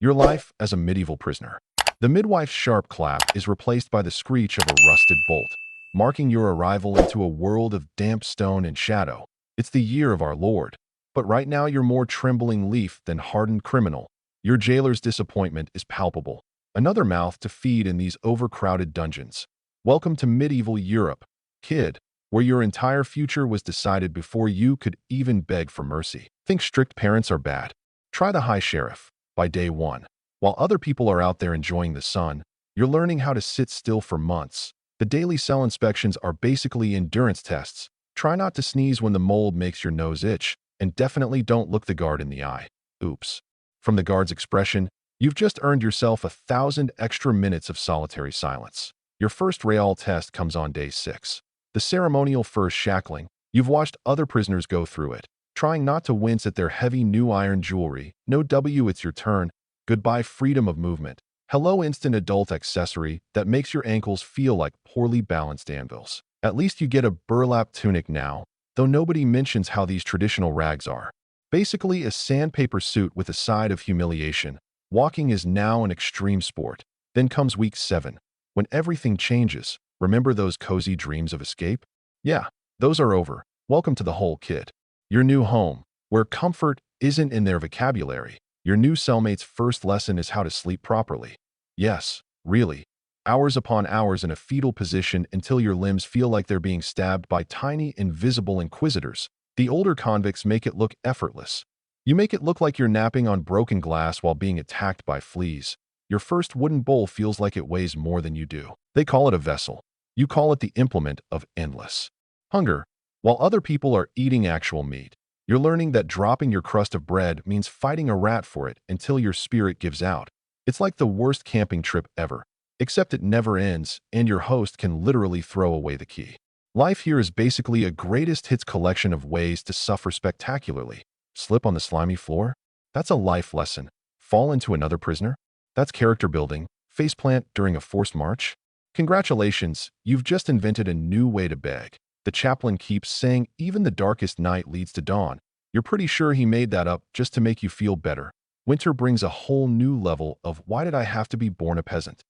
Your life as a medieval prisoner. The midwife's sharp clap is replaced by the screech of a rusted bolt, marking your arrival into a world of damp stone and shadow. It's the year of our Lord. But right now you're more trembling leaf than hardened criminal. Your jailer's disappointment is palpable. Another mouth to feed in these overcrowded dungeons. Welcome to medieval Europe, kid, where your entire future was decided before you could even beg for mercy. Think strict parents are bad? Try the High Sheriff. By day one, while other people are out there enjoying the sun, you're learning how to sit still for months. The daily cell inspections are basically endurance tests. Try not to sneeze when the mold makes your nose itch, and definitely don't look the guard in the eye. Oops. From the guard's expression, you've just earned yourself 1,000 extra minutes of solitary silence. Your first real test comes on day 6. The ceremonial first shackling. You've watched other prisoners go through it, trying not to wince at their heavy new iron jewelry. No W, it's your turn. Goodbye freedom of movement. Hello instant adult accessory that makes your ankles feel like poorly balanced anvils. At least you get a burlap tunic now, though nobody mentions how these traditional rags are. Basically a sandpaper suit with a side of humiliation. Walking is now an extreme sport. Then comes week 7, when everything changes. Remember those cozy dreams of escape? Yeah, those are over. Welcome to the whole kit. Your new home, where comfort isn't in their vocabulary. Your new cellmate's first lesson is how to sleep properly. Yes, really. Hours upon hours in a fetal position until your limbs feel like they're being stabbed by tiny, invisible inquisitors. The older convicts make it look effortless. You make it look like you're napping on broken glass while being attacked by fleas. Your first wooden bowl feels like it weighs more than you do. They call it a vessel. You call it the implement of endless hunger. While other people are eating actual meat, you're learning that dropping your crust of bread means fighting a rat for it until your spirit gives out. It's like the worst camping trip ever, except it never ends and your host can literally throw away the key. Life here is basically a greatest hits collection of ways to suffer spectacularly. Slip on the slimy floor? That's a life lesson. Fall into another prisoner? That's character building. Faceplant during a forced march? Congratulations, you've just invented a new way to beg. The chaplain keeps saying even the darkest night leads to dawn. You're pretty sure he made that up just to make you feel better. Winter brings a whole new level of why did I have to be born a peasant?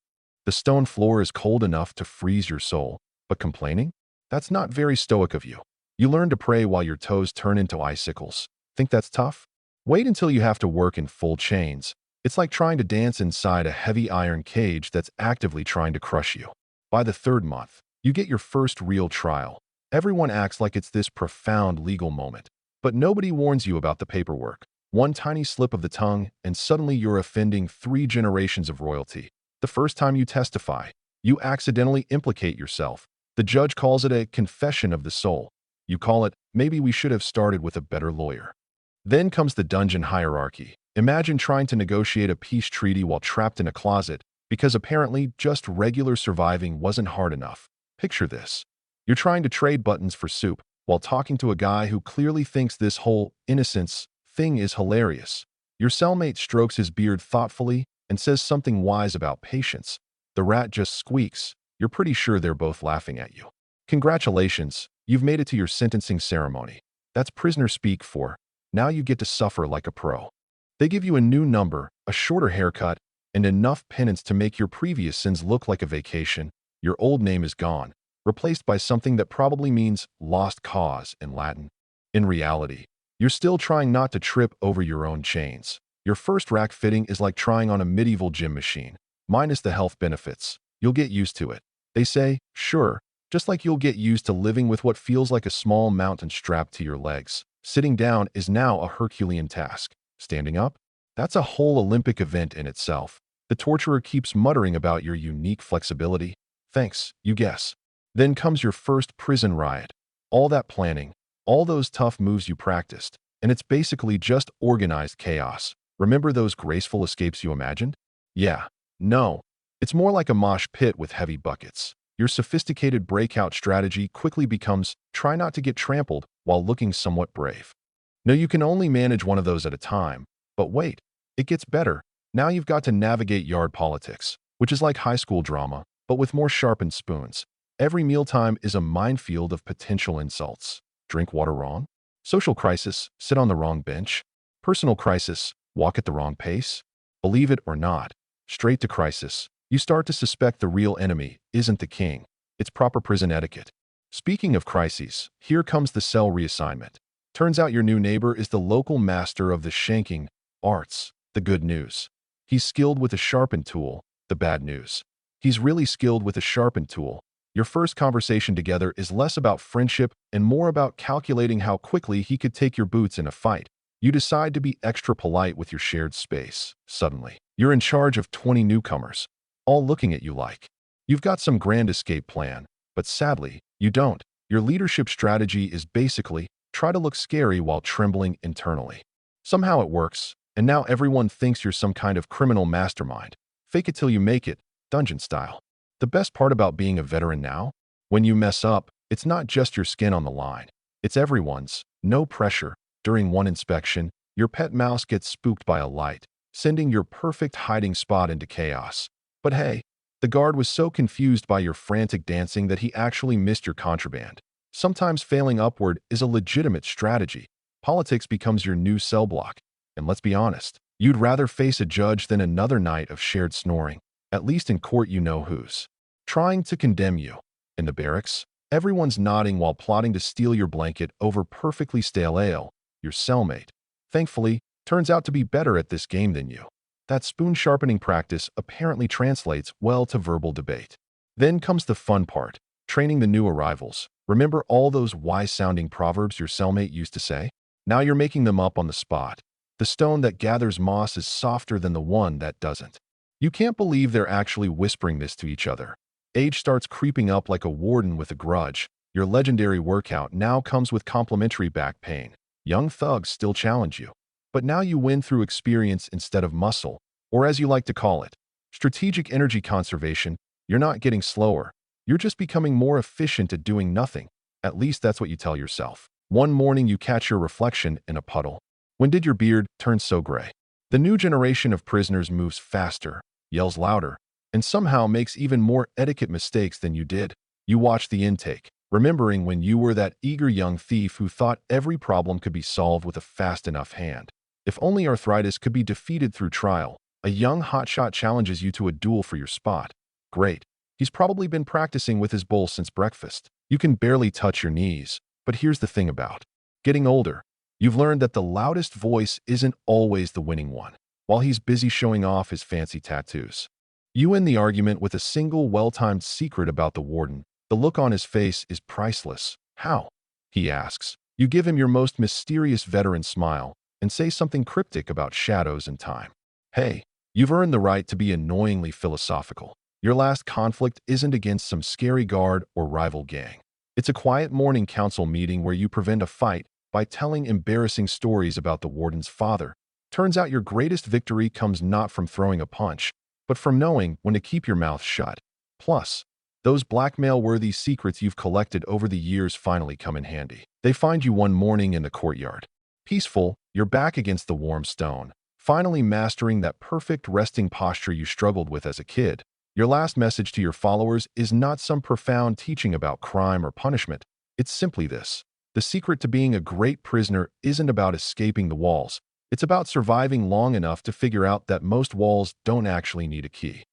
The stone floor is cold enough to freeze your soul, but complaining? That's not very stoic of you. You learn to pray while your toes turn into icicles. Think that's tough? Wait until you have to work in full chains. It's like trying to dance inside a heavy iron cage that's actively trying to crush you. By the 3rd month, you get your first real trial. Everyone acts like it's this profound legal moment, but nobody warns you about the paperwork. One tiny slip of the tongue, and suddenly you're offending 3 generations of royalty. The first time you testify, you accidentally implicate yourself. The judge calls it a confession of the soul. You call it, maybe we should have started with a better lawyer. Then comes the dungeon hierarchy. Imagine trying to negotiate a peace treaty while trapped in a closet, because apparently just regular surviving wasn't hard enough. Picture this. You're trying to trade buttons for soup while talking to a guy who clearly thinks this whole innocence thing is hilarious. Your cellmate strokes his beard thoughtfully and says something wise about patience. The rat just squeaks. You're pretty sure they're both laughing at you. Congratulations, you've made it to your sentencing ceremony. That's prisoner speak for, now you get to suffer like a pro. They give you a new number, a shorter haircut, and enough penance to make your previous sins look like a vacation. Your old name is gone, replaced by something that probably means lost cause in Latin. In reality, you're still trying not to trip over your own chains. Your first rack fitting is like trying on a medieval gym machine, minus the health benefits. You'll get used to it. They say, sure, just like you'll get used to living with what feels like a small mountain strapped to your legs. Sitting down is now a Herculean task. Standing up? That's a whole Olympic event in itself. The torturer keeps muttering about your unique flexibility. Thanks, you guess. Then comes your first prison riot. All that planning, all those tough moves you practiced, and it's basically just organized chaos. Remember those graceful escapes you imagined? Yeah. No. It's more like a mosh pit with heavy buckets. Your sophisticated breakout strategy quickly becomes try not to get trampled while looking somewhat brave. No, you can only manage one of those at a time. But wait, it gets better. Now you've got to navigate yard politics, which is like high school drama, but with more sharpened spoons. Every mealtime is a minefield of potential insults. Drink water wrong? Social crisis, sit on the wrong bench. Personal crisis, walk at the wrong pace. Believe it or not, straight to crisis, you start to suspect the real enemy isn't the king. It's proper prison etiquette. Speaking of crises, here comes the cell reassignment. Turns out your new neighbor is the local master of the shanking arts. The good news. He's skilled with a sharpened tool. The bad news. He's really skilled with a sharpened tool. Your first conversation together is less about friendship and more about calculating how quickly he could take your boots in a fight. You decide to be extra polite with your shared space. Suddenly, you're in charge of 20 newcomers, all looking at you like you've got some grand escape plan, but sadly, you don't. Your leadership strategy is basically try to look scary while trembling internally. Somehow it works, and now everyone thinks you're some kind of criminal mastermind. Fake it till you make it, dungeon style. The best part about being a veteran now? When you mess up, it's not just your skin on the line. It's everyone's. No pressure. During one inspection, your pet mouse gets spooked by a light, sending your perfect hiding spot into chaos. But hey, the guard was so confused by your frantic dancing that he actually missed your contraband. Sometimes failing upward is a legitimate strategy. Politics becomes your new cell block. And let's be honest, you'd rather face a judge than another night of shared snoring. At least in court you know who's trying to condemn you. In the barracks, everyone's nodding while plotting to steal your blanket over perfectly stale ale. Your cellmate, thankfully, turns out to be better at this game than you. That spoon-sharpening practice apparently translates well to verbal debate. Then comes the fun part, training the new arrivals. Remember all those wise-sounding proverbs your cellmate used to say? Now you're making them up on the spot. The stone that gathers moss is softer than the one that doesn't. You can't believe they're actually whispering this to each other. Age starts creeping up like a warden with a grudge. Your legendary workout now comes with complimentary back pain. Young thugs still challenge you. But now you win through experience instead of muscle, or as you like to call it, strategic energy conservation. You're not getting slower. You're just becoming more efficient at doing nothing. At least that's what you tell yourself. One morning you catch your reflection in a puddle. When did your beard turn so gray? The new generation of prisoners moves faster, yells louder, and somehow makes even more etiquette mistakes than you did. You watch the intake, remembering when you were that eager young thief who thought every problem could be solved with a fast enough hand. If only arthritis could be defeated through trial, a young hotshot challenges you to a duel for your spot. Great. He's probably been practicing with his bowl since breakfast. You can barely touch your knees. But here's the thing about getting older. You've learned that the loudest voice isn't always the winning one. While he's busy showing off his fancy tattoos, you end the argument with a single well-timed secret about the warden. The look on his face is priceless. How? He asks. You give him your most mysterious veteran smile and say something cryptic about shadows and time. Hey, you've earned the right to be annoyingly philosophical. Your last conflict isn't against some scary guard or rival gang. It's a quiet morning council meeting where you prevent a fight by telling embarrassing stories about the warden's father. Turns out your greatest victory comes not from throwing a punch, but from knowing when to keep your mouth shut. Plus, those blackmail-worthy secrets you've collected over the years finally come in handy. They find you one morning in the courtyard. Peaceful, you're back against the warm stone, finally mastering that perfect resting posture you struggled with as a kid. Your last message to your followers is not some profound teaching about crime or punishment. It's simply this. The secret to being a great prisoner isn't about escaping the walls. It's about surviving long enough to figure out that most walls don't actually need a key.